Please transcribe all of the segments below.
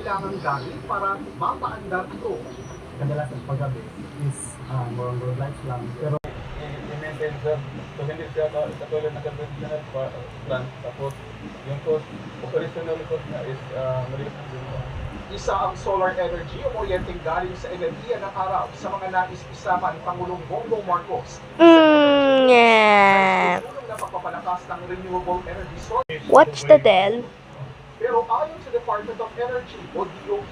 kailangang gawin para mapaandar ito? Kadalasan paggabi is more on road lights lang. Pero i-maintain sir. So hindi siya katulad ng conventional plant. Tapos yung cost, operational cost na is maliit din. Isa ang solar energy o kuryenteng galing sa enerhiya ng araw sa mga nais isama ni Pangulong Bongbong Marcos. Yeah. Tulong na pagpapalakas ng renewable energy sources. Watch the Del. Pero ayon sa Department of Energy o DOE,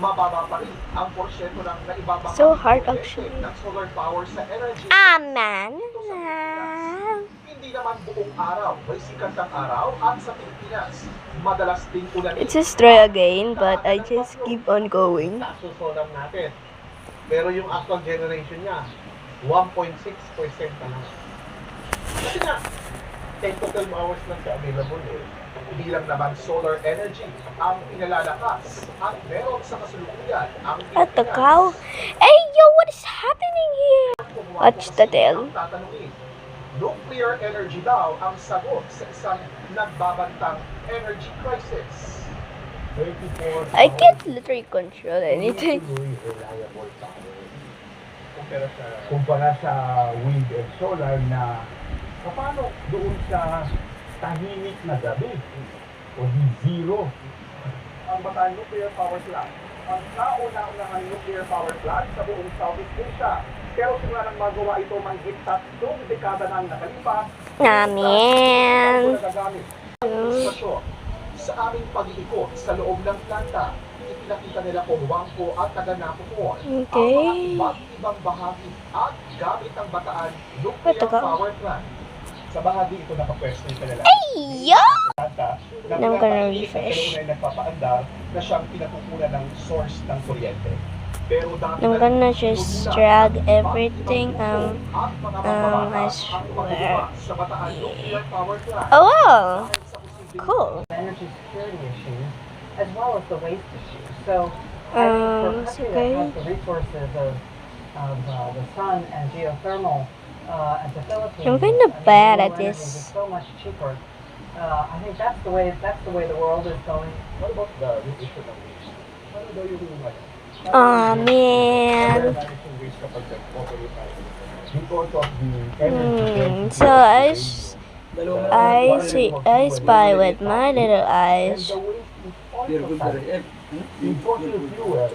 mababa pa rin ang porsyento ng naibabang So hard actually. ng solar power sa energy. Man. Hindi naman buong araw may sikat ng araw at sa Pilipinas, madalas ding ulanin. Let's just try again, but I just keep on going. Solar natin. Pero yung actual generation niya, 1.6% pa lang. Kasi nga, 10 to 12 hours lang siya available eh. Hindi lang naman solar energy ang pinalalakas at meron sa kasalukuyan ang At the cow. Hey, yo, what is happening here? Watch the Del. Tatanungin, nuclear energy daw ang sagot sa isang nagbabantang energy crisis. 24 I can't literally control anything. reliable power. kumpara sa wind and solar na paano doon sa tahimik na gabi o di zero. Ang Bataan Nuclear Power Plant, ang kauna-unahang nuclear power plant sa buong Southeast Asia. Pero simula nang magawa ito mahigit 3 dekada nang nakalipas, Namin. nagagamit ang demonstrasyon. Sa aming pag-iikot sa loob ng planta, ipinakita nila kung bangko at taga-napupon Okay. ang mga iba't ibang bahagi at gamit ang Bataan Nuclear Ito ka. Power Plant. Sa bahagi ito nakapwesto yung kanila. Yo! Planta na I'm gonna pinapainis ang refresh. kalunay nagpapaandar na siyang pinatutunan ng source ng kuryente. Pero dati I'm na gonna rin, just nung drag una, everything, at mga mambabatas I ang swear. pagbubukas sa Bataan Nuclear Power Plant. Oh, wow. Dahil sa posibleng Cool. energy security issues as well as the waste issues. So, I think for a country okay. that has the resources of the sun and geothermal as the Philippines, I'm kinda bad at renewable energy this. is so much cheaper. I think that's the way the world is going. What about the issue ng waste? Ano daw yung Aw, man. managing waste kapag nag-operate tayo? Because of the energy So I spy with my little eyes. and the waste is also fast. In fossil fuel,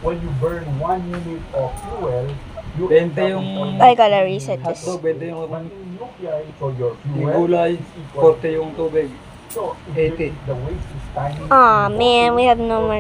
when you burn 1 unit of fuel, you 20 yung I gotta reset this. hotdog, 20 yung But in nuclear, so your yung fuel gulay, is equal. 40 yung tubig. So, if 80. the waste is tiny. Aw, man, we have no more